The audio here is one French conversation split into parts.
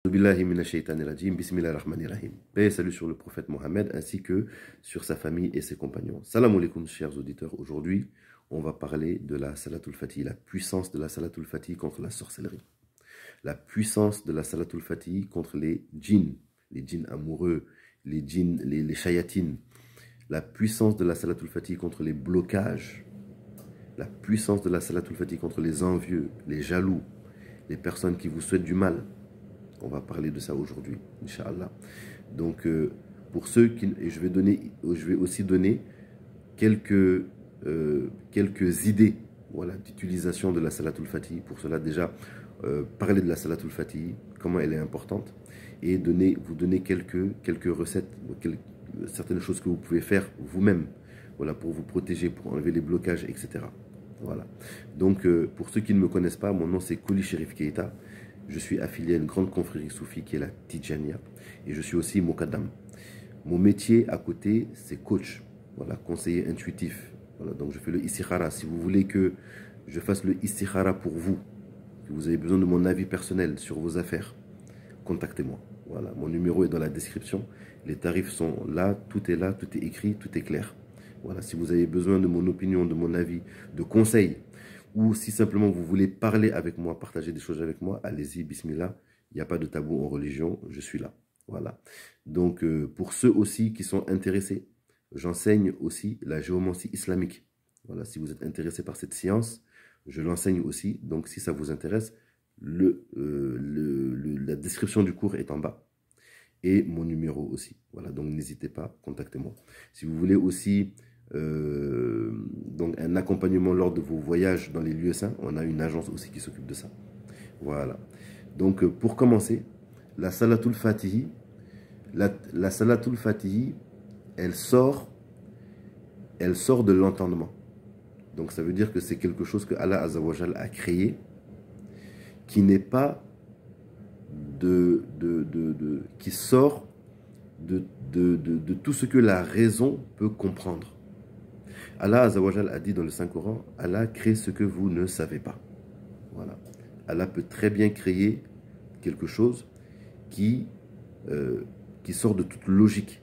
Billahi minash shaitanir rajim, bismillahir rahmanir rahim. Paix et salut sur le prophète Mohammed ainsi que sur sa famille et ses compagnons. Salam alaikum chers auditeurs. Aujourd'hui, on va parler de la Salatul Fatih, la puissance de la Salatul Fatih contre la sorcellerie. La puissance de la Salatul Fatih contre les djinns amoureux, les djinns, les shayatines. La puissance de la Salatul Fatih contre les blocages. La puissance de la Salatul Fatih contre les envieux, les jaloux, les personnes qui vous souhaitent du mal. On va parler de ça aujourd'hui, Inch'Allah. Donc, pour ceux qui... Et je vais aussi donner quelques idées, voilà, d'utilisation de la Salatul Fatih. Pour cela, déjà, parler de la Salatul Fatih, comment elle est importante, et vous donner quelques recettes, certaines choses que vous pouvez faire vous-même, voilà, pour vous protéger, pour enlever les blocages, etc. Voilà. Donc, pour ceux qui ne me connaissent pas, mon nom c'est Koli Cherif Keita. Je suis affilié à une grande confrérie soufie qui est la Tidjania. Et je suis aussi Mokaddam. Mon métier à côté, c'est coach. Voilà, conseiller intuitif. Voilà, donc je fais le istikhara. Si vous voulez que je fasse le istikhara pour vous, que vous avez besoin de mon avis personnel sur vos affaires, contactez-moi. Voilà, mon numéro est dans la description. Les tarifs sont là, tout est écrit, tout est clair. Voilà, si vous avez besoin de mon opinion, de mon avis, de conseils, ou si simplement vous voulez parler avec moi, partager des choses avec moi, allez-y, bismillah. Il n'y a pas de tabou en religion, je suis là. Voilà. Donc, pour ceux aussi qui sont intéressés, j'enseigne aussi la géomancie islamique. Voilà, si vous êtes intéressé par cette science, je l'enseigne aussi. Donc, si ça vous intéresse, la description du cours est en bas. Et mon numéro aussi. Voilà, donc n'hésitez pas, contactez-moi. Si vous voulez aussi donc un accompagnement lors de vos voyages dans les lieux saints, on a une agence aussi qui s'occupe de ça. Voilà. Donc pour commencer, la Salatul Fatihi, la Salatul Fatihi, elle sort de l'entendement. Donc ça veut dire que c'est quelque chose que Allah Azza wa Jal a créé, qui n'est pas qui sort de tout ce que la raison peut comprendre. Allah Azza wa Jal a dit dans le Saint-Coran, Allah crée ce que vous ne savez pas. Voilà. Allah peut très bien créer quelque chose qui sort de toute logique.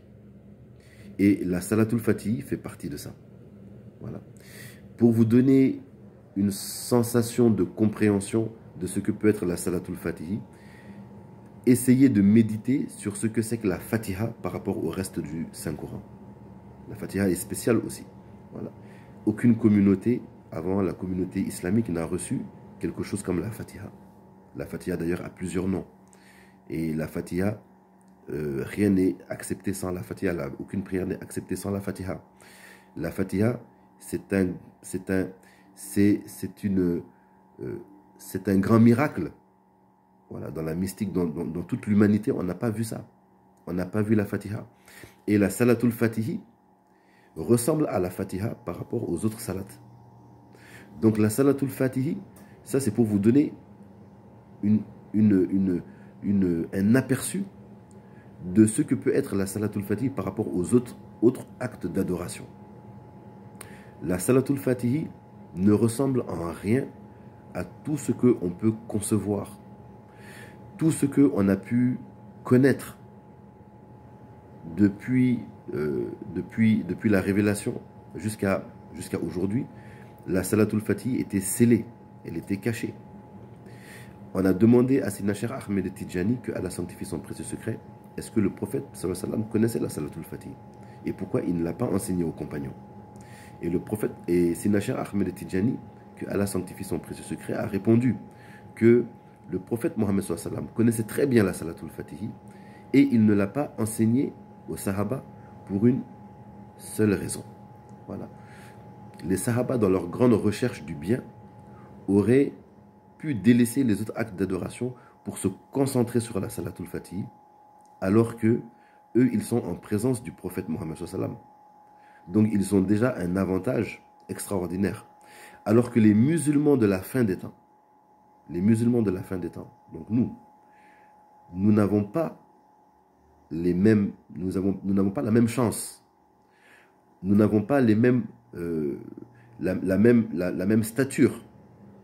Et la Salatul Fatih fait partie de ça. Voilà. Pour vous donner une sensation de compréhension de ce que peut être la Salatul Fatih, essayez de méditer sur ce que c'est que la Fatiha par rapport au reste du Saint-Coran. La Fatiha est spéciale aussi. Voilà. Aucune communauté, avant la communauté islamique, n'a reçu quelque chose comme la Fatiha. La Fatiha d'ailleurs a plusieurs noms. Et la Fatiha, rien n'est accepté sans la Fatiha. Aucune prière n'est acceptée sans la Fatiha. La Fatiha, c'est un grand miracle. Voilà, dans la mystique, dans toute l'humanité, on n'a pas vu ça. On n'a pas vu la Fatiha. Et la Salatul Fatihi ressemble à la Fatiha par rapport aux autres salats. Donc la Salatul Fatihi, ça c'est pour vous donner un aperçu de ce que peut être la Salatul Fatihi par rapport aux autres actes d'adoration. La Salatul Fatihi ne ressemble en rien à tout ce qu'on peut concevoir. Tout ce qu'on a pu connaître depuis la révélation jusqu'à aujourd'hui, la Salatul Fatih était scellée, elle était cachée. On a demandé à Sidna Cheikh Ahmed Tidjani, que Allah sanctifie son précieux secret, est-ce que le prophète sallallahu alayhi wa sallam connaissait la Salatul Fatih et pourquoi il ne l'a pas enseigné aux compagnons. Et le prophète, et Sidna Cheikh Ahmed Tidjani, que Allah sanctifie son précieux secret, a répondu que le prophète Mohammed sallallahu alayhi wa sallam connaissait très bien la Salatul Fatihi et il ne l'a pas enseigné aux Sahaba pour une seule raison. Voilà. Les Sahaba, dans leur grande recherche du bien, auraient pu délaisser les autres actes d'adoration pour se concentrer sur la Salatul Fatihi, alors que eux, ils sont en présence du prophète Mohammed sallallahu alayhi wa sallam. Donc, ils ont déjà un avantage extraordinaire. Alors que les musulmans de la fin des temps, donc nous n'avons pas les mêmes, nous n'avons pas la même chance. Nous n'avons pas les mêmes, la même stature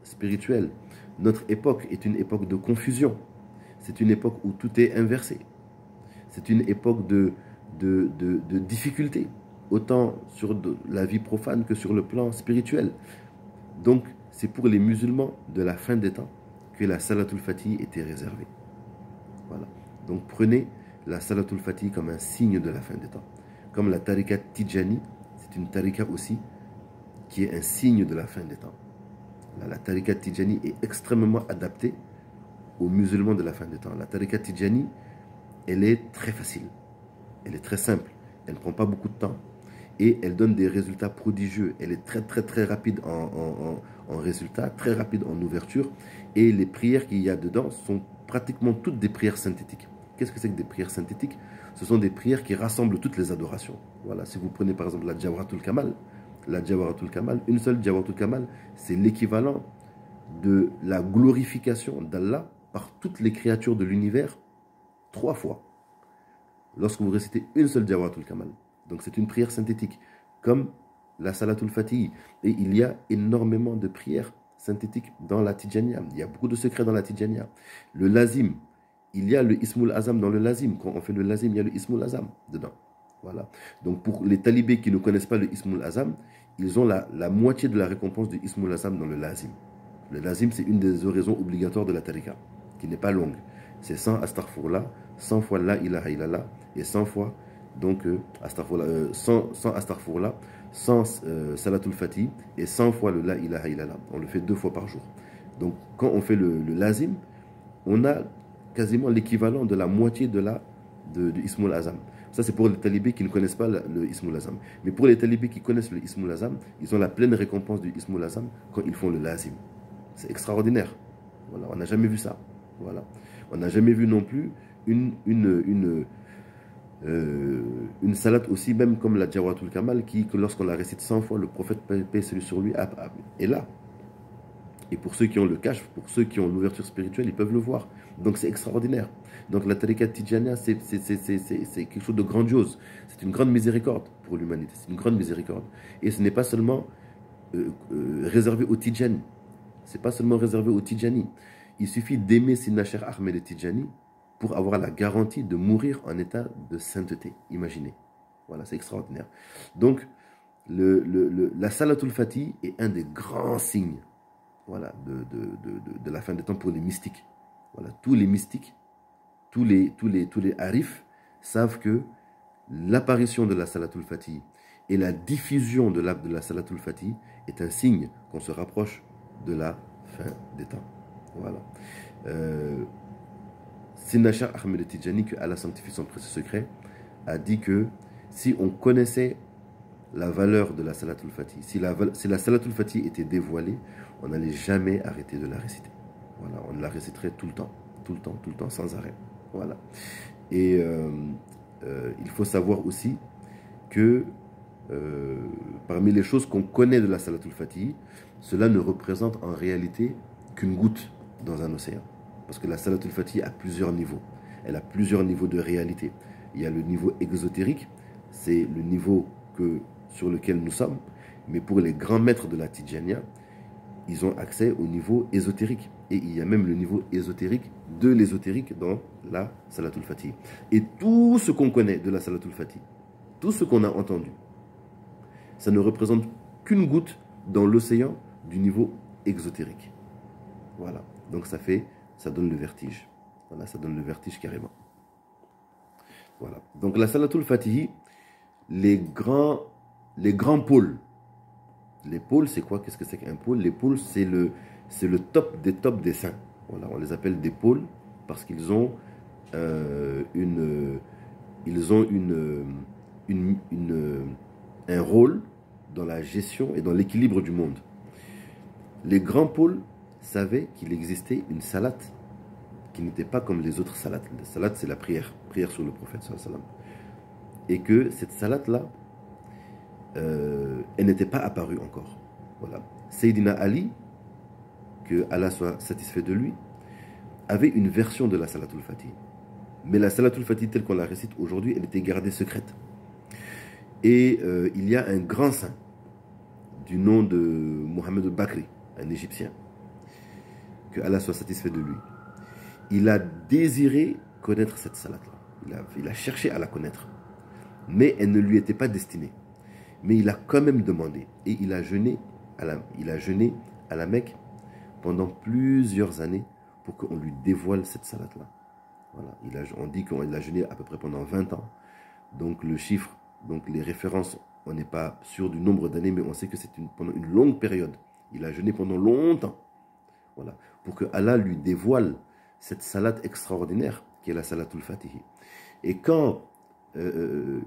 spirituelle. Notre époque est une époque de confusion. c'est une époque où tout est inversé. C'est une époque de difficulté, autant sur la vie profane que sur le plan spirituel. Donc, c'est pour les musulmans de la fin des temps que la Salatul Fatih était réservée. Voilà. Donc, prenez la Salatul Fatih comme un signe de la fin des temps. Comme la Tariqa Tijani, c'est une Tariqa aussi qui est un signe de la fin des temps. La Tariqa Tijani est extrêmement adaptée aux musulmans de la fin des temps. La Tariqa Tijani, elle est très facile, elle est très simple, elle ne prend pas beaucoup de temps et elle donne des résultats prodigieux. Elle est très rapide en résultats, très rapide en ouverture, et les prières qu'il y a dedans sont pratiquement toutes des prières synthétiques. Qu'est-ce que c'est que des prières synthétiques? Ce sont des prières qui rassemblent toutes les adorations. Voilà, si vous prenez par exemple la Jawharatul Kamal, une seule Jawharatul Kamal, c'est l'équivalent de la glorification d'Allah par toutes les créatures de l'univers 3 fois. Lorsque vous récitez une seule Jawharatul Kamal. Donc c'est une prière synthétique, comme la Salatul Fatih. Et il y a énormément de prières synthétiques dans la Tijaniya. Il y a beaucoup de secrets dans la Tijaniya. Le Lazim, il y a le Ismul Azam dans le Lazim. Quand on fait le Lazim, il y a le Ismul Azam dedans. Voilà. Donc pour les talibés qui ne connaissent pas le Ismul Azam, ils ont la moitié de la récompense du Ismul Azam dans le Lazim. Le Lazim, c'est une des oraisons obligatoires de la tariqa, qui n'est pas longue. C'est 100 astaghfirullah, 100 fois la ilaha illallah, et 100 fois, donc, 100 astaghfirullah, 100 salatul fatih, et 100 fois le la ilaha illallah. On le fait 2 fois par jour. Donc, quand on fait le lazim, on a quasiment l'équivalent de la moitié du Ismul Azam. Ça, c'est pour les talibés qui ne connaissent pas le Ismul Azam. Mais pour les talibés qui connaissent le Ismul Azam, ils ont la pleine récompense du Ismul Azam quand ils font le lazim. C'est extraordinaire. Voilà, on n'a jamais vu ça. Voilà. On n'a jamais vu non plus une salate aussi, même comme la Jawharatul Kamal, que lorsqu'on la récite 100 fois, le prophète, paix celui sur lui, est là. Et pour ceux qui ont le cash, pour ceux qui ont l'ouverture spirituelle, ils peuvent le voir. Donc c'est extraordinaire. Donc la Tariqa Tijaniya, c'est quelque chose de grandiose. C'est une grande miséricorde pour l'humanité. C'est une grande miséricorde. Et ce n'est pas seulement réservé aux Tijani. C'est pas seulement réservé aux Tijani. Il suffit d'aimer Sidna Cheikh Ahmed Tijani pour avoir la garantie de mourir en état de sainteté. Imaginez. Voilà, c'est extraordinaire. Donc, la Salatul Fatih est un des grands signes, voilà, de la fin des temps pour les mystiques. Voilà, tous les mystiques, tous les harifs savent que l'apparition de la Salatul Fatih et la diffusion de la Salatul Fatih est un signe qu'on se rapproche de la fin des temps. Voilà. Sidna Cheikh Ahmed Tijani, que Allah sanctifie son précieux secret, a dit que si on connaissait la valeur de la Salatul Fatih, si la Salatul Fatih était dévoilée, on n'allait jamais arrêter de la réciter. Voilà, on la réciterait tout le temps, sans arrêt. Voilà. Et il faut savoir aussi que parmi les choses qu'on connaît de la Salatul Fatih, cela ne représente en réalité qu'une goutte dans un océan. Parce que la Salatul Fatih a plusieurs niveaux. Elle a plusieurs niveaux de réalité. Il y a le niveau exotérique, c'est le niveau sur lequel nous sommes. Mais pour les grands maîtres de la Tijaniya, ils ont accès au niveau ésotérique. Et il y a même le niveau ésotérique de l'ésotérique dans la Salatul Fatih. Et tout ce qu'on connaît de la Salatul Fatih, tout ce qu'on a entendu, ça ne représente qu'une goutte dans l'océan du niveau exotérique. Voilà. Donc ça donne le vertige. Voilà, ça donne le vertige carrément. Voilà. Donc la Salatul Fatih, les grands pôles. Les pôles, c'est quoi? Qu'est-ce que c'est qu'un pôle? Les pôles, c'est le top des tops des saints. Voilà, on les appelle des pôles parce qu'ils ont un rôle dans la gestion et dans l'équilibre du monde. Les grands pôles savaient qu'il existait une salate qui n'était pas comme les autres salates. La salate, c'est la prière sur le prophète sallallahu alayhi wa sallam. Et que cette salate-là, elle n'était pas apparue encore. Voilà. Sayyidina Ali, que Allah soit satisfait de lui, avait une version de la Salatul Fatih. Mais la Salatul Fatih telle qu'on la récite aujourd'hui, elle était gardée secrète. Et il y a un grand saint du nom de Mohamed al-Bakri, un Égyptien, que Allah soit satisfait de lui. Il a désiré connaître cette salat-là. Il a cherché à la connaître. Mais elle ne lui était pas destinée. Mais il a quand même demandé. Et il a jeûné à la Mecque pendant plusieurs années pour qu'on lui dévoile cette salat-là. Voilà. On dit qu'il a jeûné à peu près pendant 20 ans. Donc le chiffre, donc les références, on n'est pas sûr du nombre d'années, mais on sait que c'est pendant une longue période. Il a jeûné pendant longtemps. Voilà. Pour que Allah lui dévoile cette salat extraordinaire qui est la salatul fatihi. Et quand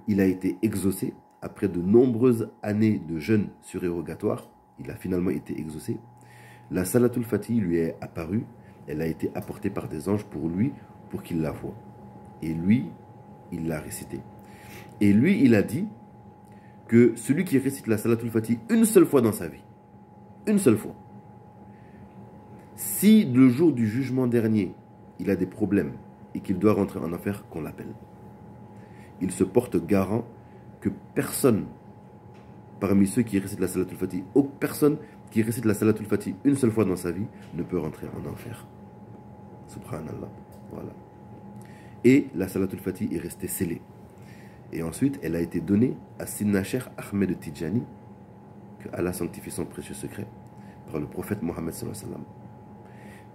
il a été exaucé, après de nombreuses années de jeûne surérogatoire, il a finalement été exaucé, la salatul fatihi lui est apparue, elle a été apportée par des anges pour lui, pour qu'il la voie. Et lui, il l'a récitée. Et lui, il a dit que celui qui récite la salatul fatihi une seule fois dans sa vie, une seule fois, si le jour du jugement dernier, il a des problèmes et qu'il doit rentrer en enfer, qu'on l'appelle. Il se porte garant que personne parmi ceux qui récitent la salatul fatihi, aucune personne qui récite la salatul fatihi une seule fois dans sa vie ne peut rentrer en enfer. Subhanallah. Voilà. Et la salatul fatihi est restée scellée. Et ensuite, elle a été donnée à Sidna Cheikh Ahmed Tidjani, que Allah sanctifie son précieux secret, par le prophète Mohammed sallallahu alayhi wa sallam.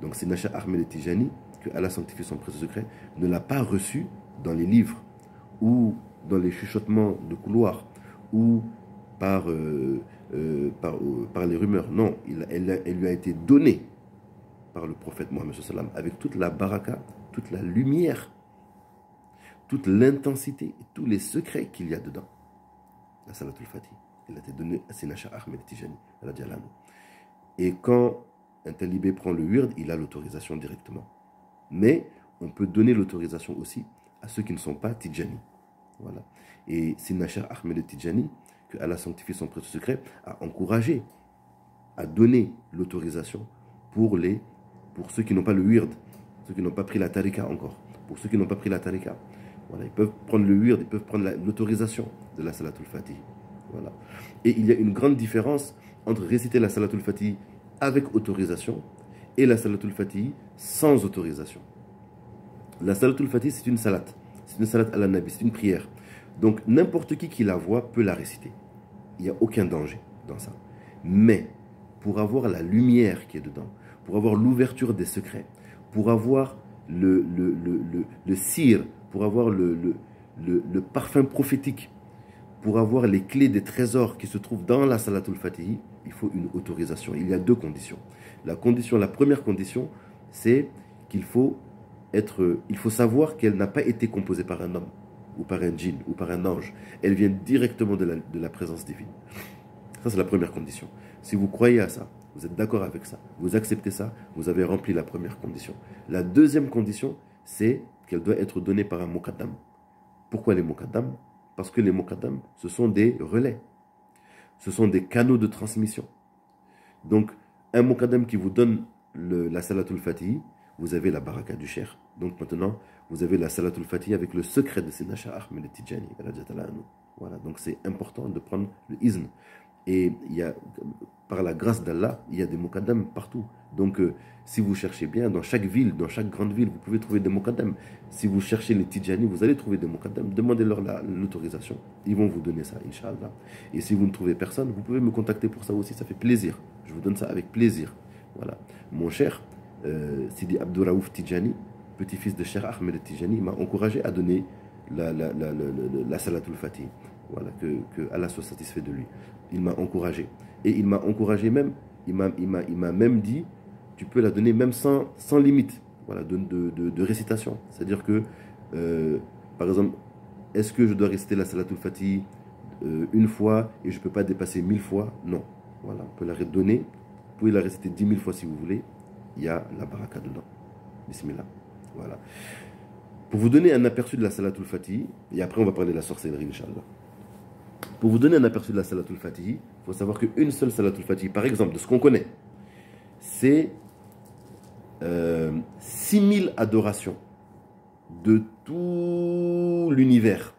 Donc Sidna Cheikh Ahmed Tidjani, que Allah sanctifie son précieux secret, ne l'a pas reçu dans les livres ou dans les chuchotements de couloir ou par les rumeurs. Non, elle lui a été donnée par le prophète Mohammed sallallahu alayhi wa sallam avec toute la baraka, toute la lumière, toute l'intensité et tous les secrets qu'il y a dedans. La salatul fatihi, elle a été donnée à Sidna Cheikh Ahmed Tidjani. Et quand un talibé prend le wird, il a l'autorisation directement. Mais on peut donner l'autorisation aussi à ceux qui ne sont pas Tidjani. Voilà. Et Sidna Cheikh Ahmed Tidjani, que Allah sanctifie son précieux secret, a encouragé à donner l'autorisation pour ceux qui n'ont pas le wird, ceux qui n'ont pas pris la tarika encore. Pour ceux qui n'ont pas pris la tarika, voilà, ils peuvent prendre le wird, ils peuvent prendre l'autorisation de la salatul fatihi. Voilà. Et il y a une grande différence entre réciter la salatul fatihi avec autorisation et la salatul fatihi sans autorisation. La salatul fatihi, c'est une salat à la nabi, c'est une prière. Donc n'importe qui la voit peut la réciter. Il n'y a aucun danger dans ça. Mais pour avoir la lumière qui est dedans, pour avoir l'ouverture des secrets, pour avoir le sir, pour avoir le parfum prophétique, pour avoir les clés des trésors qui se trouvent dans la salatul fatihi, il faut une autorisation. Il y a deux conditions. La première condition, c'est qu'il faut savoir qu'elle n'a pas été composée par un homme, ou par un djinn, ou par un ange. Elle vient directement de la présence divine. Ça, c'est la première condition. Si vous croyez à ça, vous êtes d'accord avec ça, vous acceptez ça, vous avez rempli la première condition. La deuxième condition, c'est qu'elle doit être donnée par un muqaddam. Pourquoi les muqaddam? Parce que les muqaddam, ce sont des relais. Ce sont des canaux de transmission. Donc, un muqaddam qui vous donne la salatul fatihi, vous avez la baraka du cheikh. Donc maintenant, vous avez la salatul fatihi avec le secret de Sidna Cheikh Ahmed Tidjani. Voilà, donc c'est important de prendre le izn. Et par la grâce d'Allah, il y a des muqaddam partout. Donc si vous cherchez bien, dans chaque ville, dans chaque grande ville, vous pouvez trouver des muqaddam. Si vous cherchez les Tidjani, vous allez trouver des muqaddam. Demandez-leur l'autorisation. Ils vont vous donner ça, Inch'Allah. Et si vous ne trouvez personne, vous pouvez me contacter pour ça aussi. Ça fait plaisir. Je vous donne ça avec plaisir. Voilà. Mon cher Sidi Abdouraouf Tidjani, petit-fils de Cheikh Ahmed Tidjani, m'a encouragé à donner la salatul fatihi. Voilà, que Allah soit satisfait de lui. Il m'a encouragé. Et il m'a encouragé même, il m'a même dit, tu peux la donner même sans limite, voilà, de récitation. C'est-à-dire que, par exemple, est-ce que je dois réciter la salatul fatihi une fois et je ne peux pas dépasser 1000 fois? Non. Voilà, on peut la redonner. Vous pouvez la réciter 10 000 fois si vous voulez. Il y a la baraka dedans. Bismillah. Voilà. Pour vous donner un aperçu de la salatul fatihi, et après on va parler de la sorcellerie, Inch'Allah. Pour vous donner un aperçu de la salatul fatihi, il faut savoir qu'une seule salatul fatihi, par exemple, de ce qu'on connaît, c'est 6000 adorations de tout l'univers.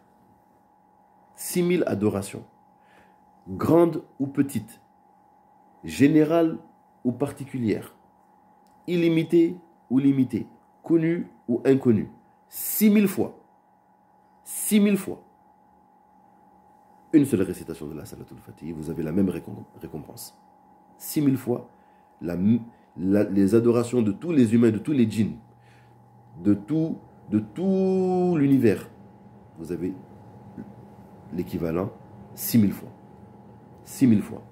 6000 adorations, grandes ou petites, générales ou particulières, illimitées ou limitées, connu ou inconnu, 6000 fois, 6000 fois, une seule récitation de la Salatul Fatih, vous avez la même récompense. 6000 fois, les adorations de tous les humains, de tous les djinns, de tout l'univers, vous avez l'équivalent 6000 fois. 6000 fois.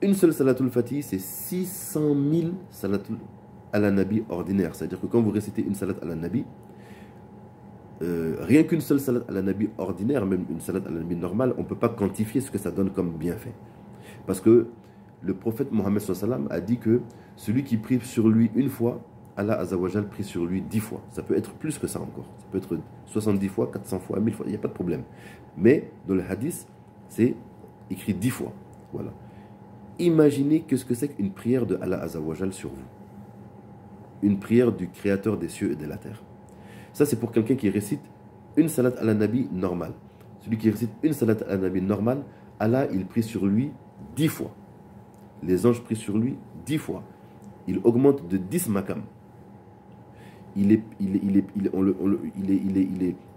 Une seule Salatul Fatih, c'est 600 000 Salatul ala Nabi ordinaires. C'est-à-dire que quand vous récitez une Salat ala Nabi, rien qu'une seule Salat ala Nabi ordinaire, même une Salat ala Nabi normale, on ne peut pas quantifier ce que ça donne comme bienfait. Parce que le prophète Mohammed sallam a dit que celui qui prie sur lui une fois, Allah Azzawajal prie sur lui 10 fois. Ça peut être plus que ça encore. Ça peut être 70 fois, 400 fois, 1000 fois, il n'y a pas de problème. Mais dans le hadith, c'est écrit 10 fois. Voilà. Imaginez ce que c'est qu'une prière de Allah Azzawajal sur vous. Une prière du Créateur des cieux et de la terre. Ça, c'est pour quelqu'un qui récite une salat à la Nabi normale. Celui qui récite une salat à la Nabi normale, Allah, il prie sur lui 10 fois. Les anges prient sur lui 10 fois. Il augmente de 10 makam. Il est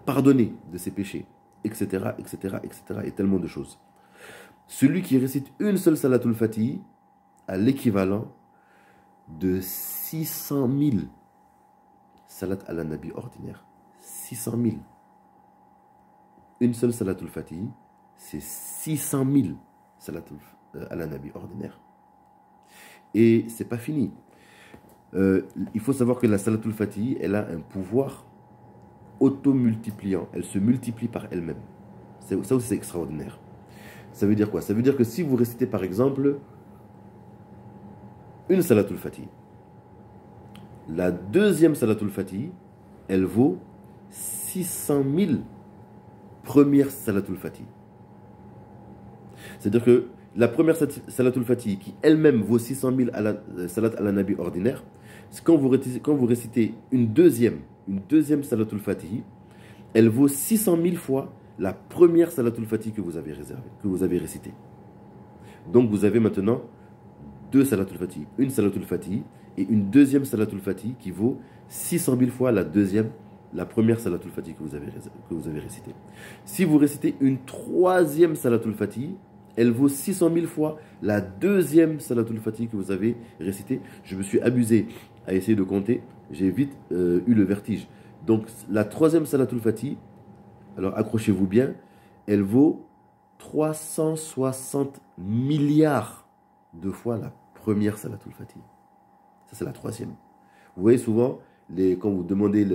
pardonné de ses péchés, etc., etc., etc., et tellement de choses. Celui qui récite une seule Salatul Fatih a l'équivalent de 600 000 Salat à la Nabi ordinaire. 600 000. Une seule Salatul Fatih, c'est 600 000 Salatul à la Nabi ordinaire. Et c'est pas fini. Il faut savoir que la Salatul Fatih, elle a un pouvoir auto-multipliant. Elle se multiplie par elle-même. Ça aussi, c'est extraordinaire. Ça veut dire quoi? Ça veut dire que si vous récitez par exemple une Salatul Fatih, la deuxième Salatul Fatih, elle vaut 600 000 premières Salatul Fatih. C'est-à-dire que la première Salatul Fatih, qui elle-même vaut 600 000 Salat à la Nabi ordinaire, quand vous récitez une deuxième Salatul Fatih, elle vaut 600 000 fois la première Salatul Fatih que vous avez récitée. Donc vous avez maintenant deux Salatul Fatih, une Salatul Fatih et une deuxième Salatul Fatih qui vaut 600 000 fois la première Salatul Fatih que vous avez récitée. Si vous récitez une troisième Salatul Fatih, elle vaut 600 000 fois la deuxième Salatul Fatih que vous avez récitée. Je me suis amusé à essayer de compter, j'ai vite eu le vertige. Donc la troisième Salatul Fatih, alors accrochez-vous bien, elle vaut 360 milliards de fois la première Salatul Fatih. Ça, c'est la troisième. Vous voyez souvent, quand vous demandez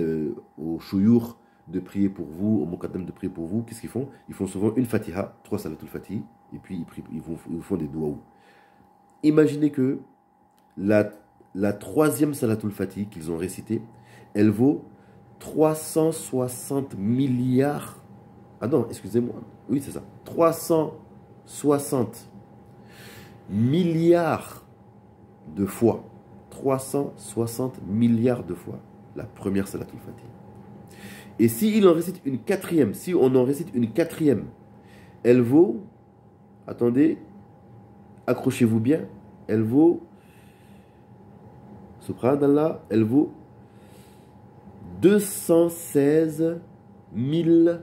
aux chouyours de prier pour vous, au Mokaddam de prier pour vous, qu'est-ce qu'ils font? Ils font souvent une Fatiha, 3 Salatul Fatih, et puis ils font des douaous. Imaginez que la troisième Salatul Fatih qu'ils ont récitée, elle vaut 360 milliards. Ah non, excusez-moi. Oui, c'est ça. 360 milliards de fois. 360 milliards de fois la première Salatul Fatih. Et si on en récite une quatrième, elle vaut, attendez, accrochez-vous bien, elle vaut, subhanallah, elle vaut 216 000,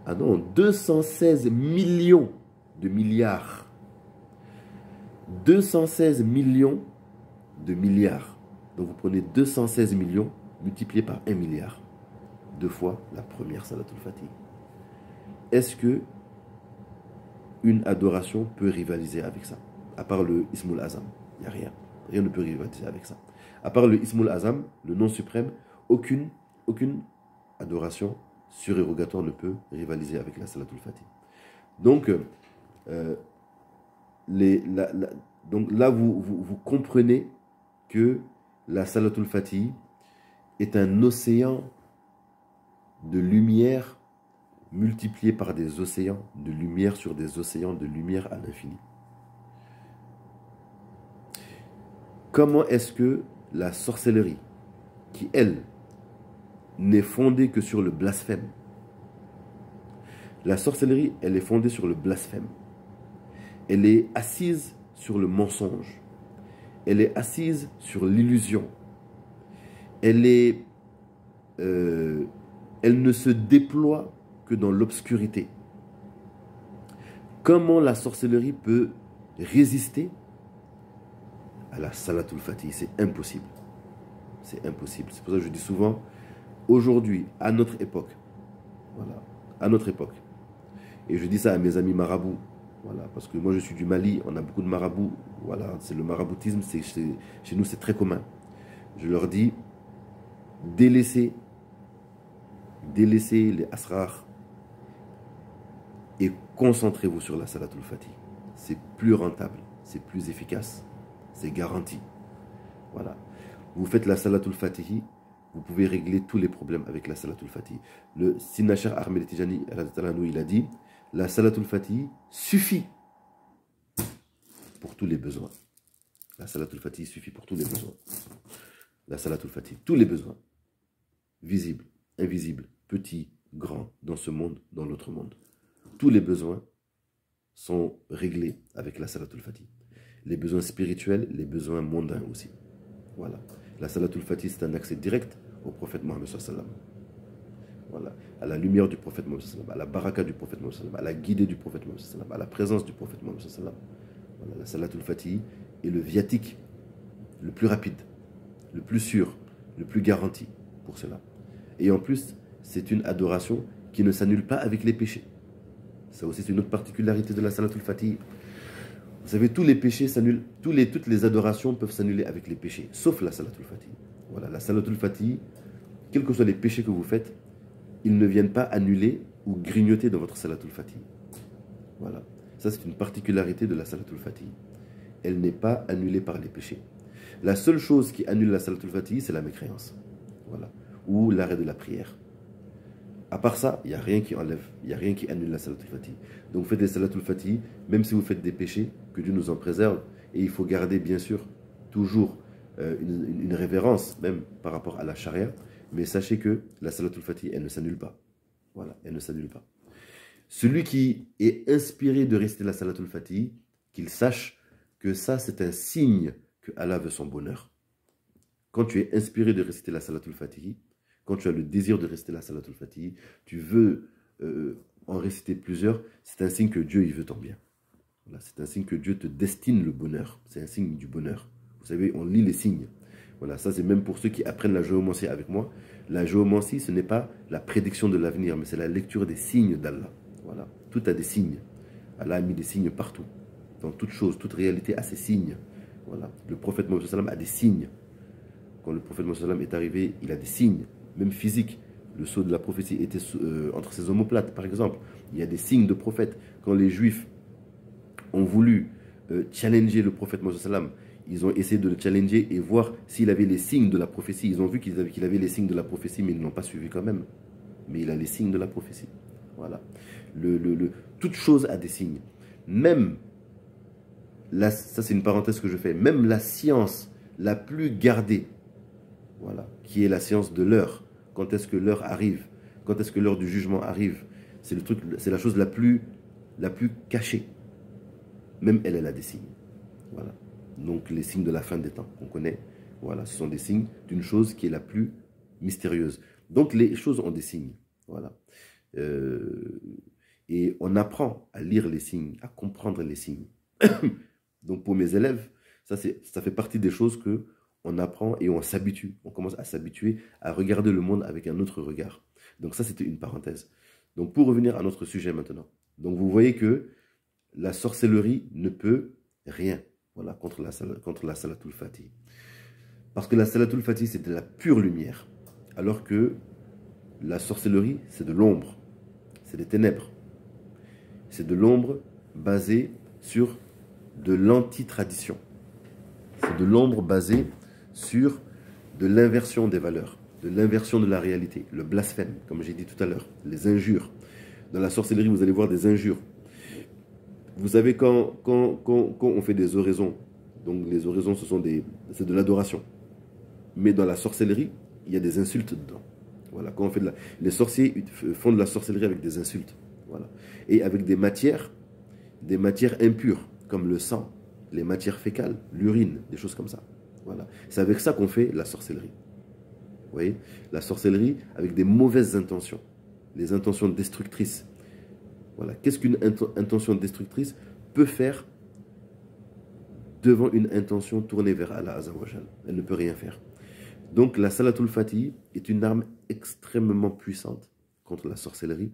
ah non, 216 millions de milliards. 216 millions de milliards. Donc vous prenez 216 millions multiplié par 1 milliard. 2 fois la première Salatul Fatih. Est-ce que une adoration peut rivaliser avec ça? À part le Ismul Azam, il n'y a rien. Rien ne peut rivaliser avec ça. À part le Ismul Azam, le nom suprême, aucune adoration surérogatoire ne peut rivaliser avec la Salatul Fatih. Donc, donc là, vous comprenez que la Salatul Fatih est un océan de lumière multiplié par des océans de lumière sur des océans de lumière à l'infini. Comment est-ce que la sorcellerie, qui elle, n'est fondée que sur le blasphème, la sorcellerie, elle est fondée sur le blasphème. Elle est assise sur le mensonge. Elle est assise sur l'illusion. Elle ne se déploie que dans l'obscurité. Comment la sorcellerie peut résister à la Salatul Fatih? C'est impossible. C'est impossible. C'est pour ça que je dis souvent, aujourd'hui, à notre époque, voilà, à notre époque, et je dis ça à mes amis marabouts, voilà, parce que moi je suis du Mali, on a beaucoup de marabouts, voilà, c'est le maraboutisme, chez nous c'est très commun. Je leur dis, délaissez les asrar et concentrez-vous sur la Salatul Fatih. C'est plus rentable, c'est plus efficace, c'est garanti. Voilà. Vous faites la Salatul Fatih, vous pouvez régler tous les problèmes avec la Salatul Fatih. Le Sinachar Ahmed Tijani, il a dit, la Salatul Fatih suffit pour tous les besoins. La Salatul Fatih suffit pour tous les besoins. La Salatul Fatih, tous les besoins. Visibles, invisibles, petits, grands, dans ce monde, dans l'autre monde. Tous les besoins sont réglés avec la Salatul Fatih. Les besoins spirituels, les besoins mondains aussi. Voilà. La Salatul Fatih, c'est un accès direct au prophète Mohammed sallam. Voilà. À la lumière du prophète Mohammed sallam, à la baraka du prophète Mohammed sallam, à la guidée du prophète Mohammed sallam, à la présence du prophète Mohammed sallam. Voilà. La Salatul Fatih est le viatique le plus rapide, le plus sûr, le plus garanti pour cela. Et en plus, c'est une adoration qui ne s'annule pas avec les péchés. Ça aussi, c'est une autre particularité de la Salatul Fatih. Vous savez, tous les péchés s'annulent, toutes les adorations peuvent s'annuler avec les péchés, sauf la Salatul Fatih. Voilà, la Salatul Fatih, quels que soient les péchés que vous faites, ils ne viennent pas annuler ou grignoter dans votre Salatul Fatih. Voilà, ça c'est une particularité de la Salatul Fatih. Elle n'est pas annulée par les péchés. La seule chose qui annule la Salatul Fatih, c'est la mécréance. Voilà, ou l'arrêt de la prière. À part ça, il n'y a rien qui enlève, il n'y a rien qui annule la Salatul Fatih. Donc vous faites des Salatul Fatih, même si vous faites des péchés, que Dieu nous en préserve. Et il faut garder bien sûr toujours une révérence, même par rapport à la charia. Mais sachez que la Salatul Fatih, elle ne s'annule pas. Voilà, elle ne s'annule pas. Celui qui est inspiré de réciter la Salatul Fatih, qu'il sache que ça c'est un signe que Allah veut son bonheur. Quand tu es inspiré de réciter la Salatul Fatih, quand tu as le désir de réciter la Salatul Fatih, tu veux en réciter plusieurs, c'est un signe que Dieu il veut ton bien. Voilà, c'est un signe que Dieu te destine le bonheur. C'est un signe du bonheur. Vous savez, on lit les signes. Voilà, ça c'est même pour ceux qui apprennent la géomancie avec moi. La géomancie, ce n'est pas la prédiction de l'avenir, mais c'est la lecture des signes d'Allah. Voilà, tout a des signes. Allah a mis des signes partout. Dans toute chose, toute réalité a ses signes. Voilà, le prophète Mohammed sallam a des signes. Quand le prophète Mohammed sallam est arrivé, il a des signes, même physiques. Le sceau de la prophétie était entre ses omoplates, par exemple. Il y a des signes de prophète. Quand les Juifs ont voulu challenger le prophète Mohammed sallam, ils ont essayé de le challenger et voir s'il avait les signes de la prophétie. Ils ont vu qu'il avait les signes de la prophétie, mais ils ne l'ont pas suivi quand même. Mais il a les signes de la prophétie. Voilà. Toute chose a des signes. Même, ça c'est une parenthèse que je fais, même la science la plus gardée, voilà, qui est la science de l'heure. Quand est-ce que l'heure arrive? Quand est-ce que l'heure du jugement arrive? C'est la chose la plus cachée. Même elle a des signes. Voilà. Donc les signes de la fin des temps qu'on connaît, voilà, ce sont des signes d'une chose qui est la plus mystérieuse. Donc les choses ont des signes. Voilà. Et on apprend à lire les signes, à comprendre les signes. Donc pour mes élèves, ça fait partie des choses que on apprend et on s'habitue. On commence à s'habituer à regarder le monde avec un autre regard. Donc ça, c'était une parenthèse. Donc pour revenir à notre sujet maintenant. Donc vous voyez que la sorcellerie ne peut rien, voilà, contre la Salatul Fatih. Parce que la Salatul Fatih, c'est de la pure lumière. Alors que la sorcellerie, c'est de l'ombre. C'est des ténèbres. C'est de l'ombre basée sur de l'anti-tradition. C'est de l'ombre basée sur de l'inversion des valeurs, de l'inversion de la réalité, le blasphème, comme j'ai dit tout à l'heure, les injures. Dans la sorcellerie, vous allez voir des injures. Vous savez, quand on fait des oraisons, donc les oraisons, c'est de l'adoration. Mais dans la sorcellerie, il y a des insultes dedans. Voilà, quand on fait les sorciers font de la sorcellerie avec des insultes. Voilà. Et avec des matières impures, comme le sang, les matières fécales, l'urine, des choses comme ça. Voilà. C'est avec ça qu'on fait la sorcellerie. Vous voyez? La sorcellerie avec des mauvaises intentions, les intentions destructrices. Voilà. Qu'est-ce qu'une intention destructrice peut faire devant une intention tournée vers Allah Azzawajal? Elle ne peut rien faire. Donc la Salatul Fatih est une arme extrêmement puissante contre la sorcellerie,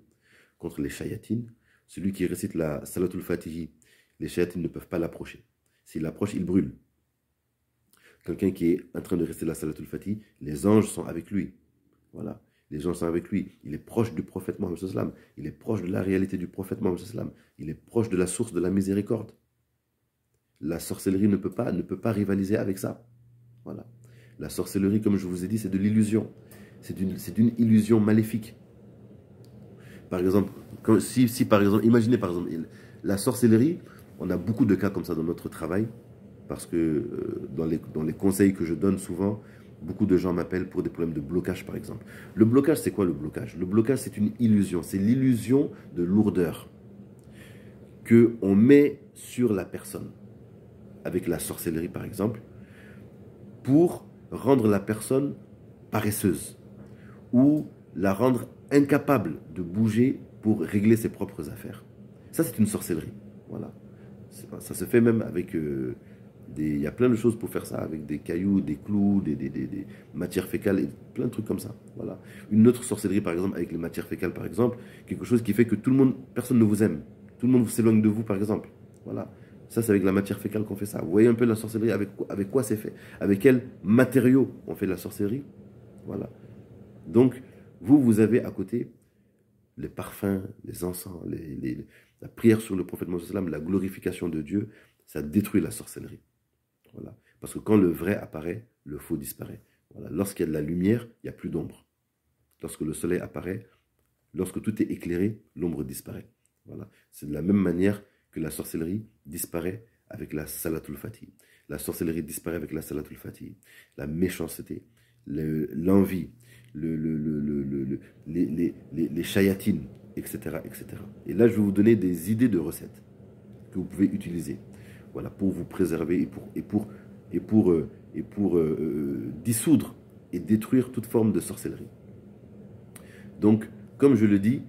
contre les shayatines. Celui qui récite la Salatul Fatih, les shayatines ne peuvent pas l'approcher. S'il l'approche, il brûle. Quelqu'un qui est en train de réciter la Salatul Fatih, les anges sont avec lui. Voilà. Les gens sont avec lui. Il est proche du prophète Mohammed sallam. Il est proche de la réalité du prophète Mohammed sallam. Il est proche de la source de la miséricorde. La sorcellerie ne peut pas rivaliser avec ça. Voilà. La sorcellerie, comme je vous ai dit, c'est de l'illusion. C'est une illusion maléfique. Par exemple, imaginez par exemple, la sorcellerie, on a beaucoup de cas comme ça dans notre travail, parce que dans les conseils que je donne souvent, beaucoup de gens m'appellent pour des problèmes de blocage par exemple. Le blocage, c'est quoi le blocage? Le blocage, c'est une illusion. C'est l'illusion de lourdeur qu'on met sur la personne, avec la sorcellerie par exemple, pour rendre la personne paresseuse ou la rendre incapable de bouger pour régler ses propres affaires. Ça, c'est une sorcellerie. Voilà. Ça se fait même avec... il y a plein de choses pour faire ça, avec des cailloux, des clous, des matières fécales, et plein de trucs comme ça. Voilà. Une autre sorcellerie, par exemple, avec les matières fécales, par exemple, quelque chose qui fait que tout le monde, personne ne vous aime. Tout le monde s'éloigne de vous, par exemple. Voilà. Ça, c'est avec la matière fécale qu'on fait ça. Vous voyez un peu la sorcellerie, avec quoi c'est fait? Avec quels matériaux on fait la sorcellerie? Voilà. Donc, vous avez à côté les parfums, les encens, la prière sur le prophète Mohammed, la glorification de Dieu, ça détruit la sorcellerie. Voilà. Parce que quand le vrai apparaît, le faux disparaît. Voilà. Lorsqu'il y a de la lumière, il n'y a plus d'ombre. Lorsque le soleil apparaît, lorsque tout est éclairé, l'ombre disparaît. Voilà. C'est de la même manière que la sorcellerie disparaît avec la Salatul Fatih. La sorcellerie disparaît avec la Salatul Fatih. La méchanceté, l'envie, les shayatines, etc., etc. Et là, je vais vous donner des idées de recettes que vous pouvez utiliser, voilà, pour vous préserver et pour dissoudre et détruire toute forme de sorcellerie. Donc, comme je le dis,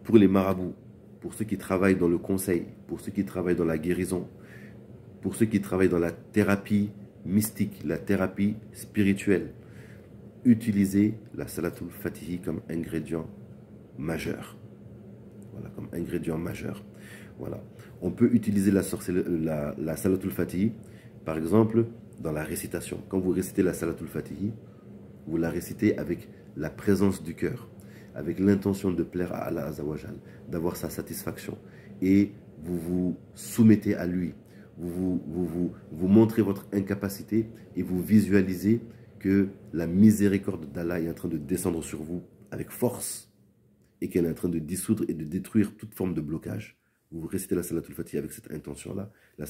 pour les marabouts, pour ceux qui travaillent dans le conseil, pour ceux qui travaillent dans la guérison, pour ceux qui travaillent dans la thérapie mystique, la thérapie spirituelle, utilisez la Salatul Fatihi comme ingrédient majeur. Voilà, comme ingrédient majeur. Voilà. On peut utiliser la Salatul Fatihi, par exemple, dans la récitation. Quand vous récitez la Salatul Fatihi, vous la récitez avec la présence du cœur, avec l'intention de plaire à Allah Azzawajal, d'avoir sa satisfaction. Et vous vous soumettez à lui. Vous montrez votre incapacité et vous visualisez que la miséricorde d'Allah est en train de descendre sur vous avec force et qu'elle est en train de dissoudre et de détruire toute forme de blocage. Vous récitez la Salatul Fatih avec cette intention-là, la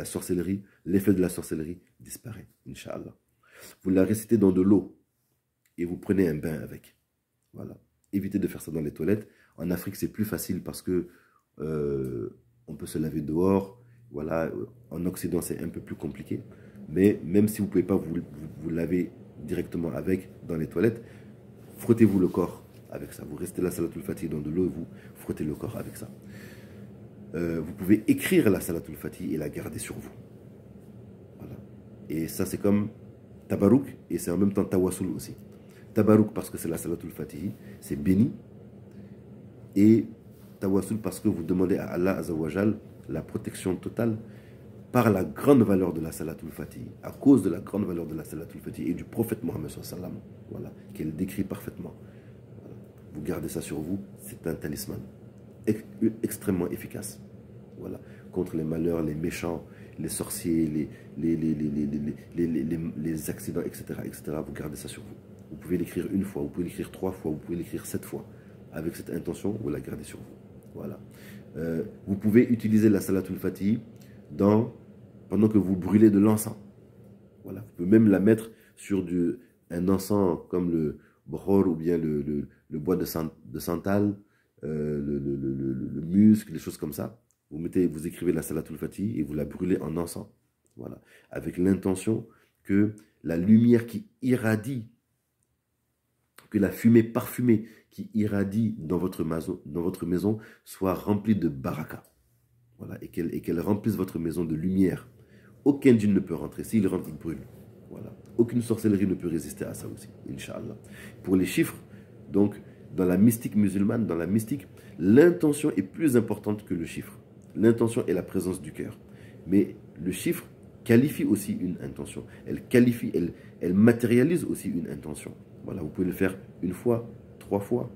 sorcellerie, l'effet de la sorcellerie disparaît, Inch'Allah. Vous la récitez dans de l'eau et vous prenez un bain avec. Voilà. Évitez de faire ça dans les toilettes. En Afrique, c'est plus facile parce que on peut se laver dehors. Voilà. En Occident, c'est un peu plus compliqué. Mais même si vous ne pouvez pas vous laver directement avec dans les toilettes, frottez-vous le corps avec ça. Vous restez la Salatul Fatih dans de l'eau et vous frottez le corps avec ça. Vous pouvez écrire la Salatul Fatih et la garder sur vous. Voilà. Et ça, c'est comme Tabarouk et c'est en même temps Tawassul aussi. Tabarouk parce que c'est la Salatul Fatih, c'est béni. Et Tawassul parce que vous demandez à Allah Azzawajal la protection totale par la grande valeur de la Salatul Fatih, à cause de la grande valeur de la Salatul Fatih et du prophète Mohammed sallam, voilà, qu'elle décrit parfaitement. Voilà. Vous gardez ça sur vous, c'est un talisman extrêmement efficace. Voilà, contre les malheurs, les méchants, les sorciers, les accidents, etc., etc. Vous gardez ça sur vous. Vous pouvez l'écrire une fois, vous pouvez l'écrire 3 fois, vous pouvez l'écrire 7 fois. Avec cette intention, vous la gardez sur vous. Voilà. Vous pouvez utiliser la Salatul Fatih pendant que vous brûlez de l'encens. Voilà. Vous pouvez même la mettre sur un encens comme le bhor ou bien le bois de santal, le musc, des choses comme ça. vous écrivez la Salatul Fatih et vous la brûlez en encens. Voilà. Avec l'intention que la lumière qui irradie, que la fumée parfumée qui irradie dans votre maison soit remplie de baraka. Voilà. Et qu'elle remplisse votre maison de lumière. Aucun djinn ne peut rentrer. S'il rentre, il brûle. Voilà. Aucune sorcellerie ne peut résister à ça aussi, Inch'Allah. Pour les chiffres, donc, dans la mystique musulmane, dans la mystique, l'intention est plus importante que le chiffre. L'intention est la présence du cœur. Mais le chiffre qualifie aussi une intention. Elle matérialise aussi une intention. Voilà, vous pouvez le faire une fois, 3 fois,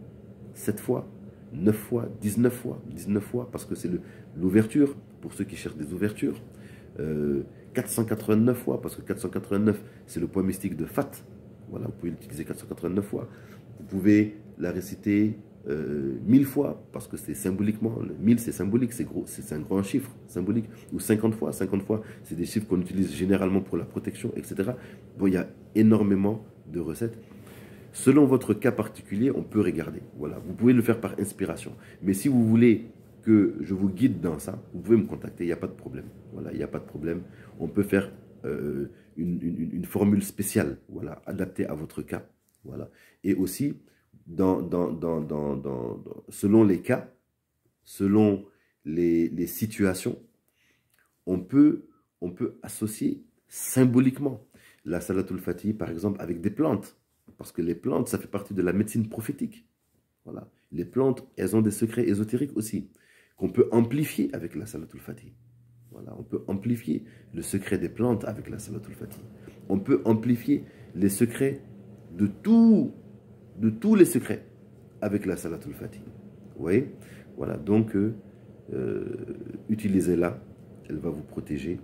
7 fois, 9 fois, 19 fois, 19 fois, parce que c'est l'ouverture, pour ceux qui cherchent des ouvertures. 489 fois, parce que 489, c'est le poids mystique de Fat. Voilà, vous pouvez l'utiliser 489 fois. Vous pouvez la réciter 1000 fois, parce que c'est symboliquement, 1000 c'est symbolique, c'est gros, c'est un grand chiffre symbolique, ou 50 fois, c'est des chiffres qu'on utilise généralement pour la protection, etc. Bon, il y a énormément de recettes. Selon votre cas particulier, on peut regarder. Voilà, vous pouvez le faire par inspiration. Mais si vous voulez que je vous guide dans ça, vous pouvez me contacter, il n'y a pas de problème. Voilà, il n'y a pas de problème. On peut faire une formule spéciale, voilà, adaptée à votre cas. Voilà. Et aussi, selon les cas, selon les situations, on peut associer symboliquement la Salatul Fatih, par exemple, avec des plantes. Parce que les plantes, ça fait partie de la médecine prophétique. Voilà. Les plantes, elles ont des secrets ésotériques aussi, qu'on peut amplifier avec la Salatul Fatih. Voilà. On peut amplifier le secret des plantes avec la Salatul Fatih. On peut amplifier les secrets de tous les secrets avec la Salatul Fatih. Vous voyez? Voilà. Donc, utilisez-la. Elle va vous protéger.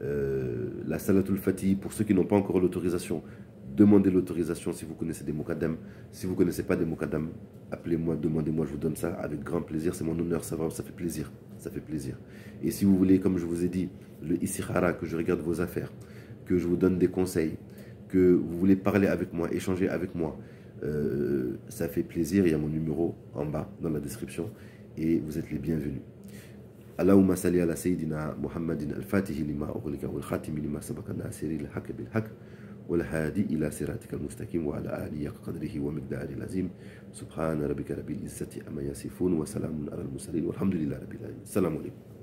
La Salatul Fatih, pour ceux qui n'ont pas encore l'autorisation, demandez l'autorisation si vous connaissez des Moukadam. Si vous ne connaissez pas des Moukadam, appelez-moi, demandez-moi, je vous donne ça avec grand plaisir. C'est mon honneur, ça fait plaisir. Ça fait plaisir. Et si vous voulez, comme je vous ai dit, le Istikhara, que je regarde vos affaires, que je vous donne des conseils, que vous voulez parler avec moi, échanger avec moi, ça fait plaisir. Il y a mon numéro en bas dans la description et vous êtes les bienvenus. Allahumma salli ala Sayyidina Muhammadin al-Fatihi lima ughliqa wal khatimi lima sabaqa nasiri al-haqq bil haqq والهادي إلى صراطك المستقيم وعلى آله قدره ومقداره العظيم سبحان ربك رب العزة عما يصفون وسلام على المرسلين والحمد لله رب العالمين السلام عليكم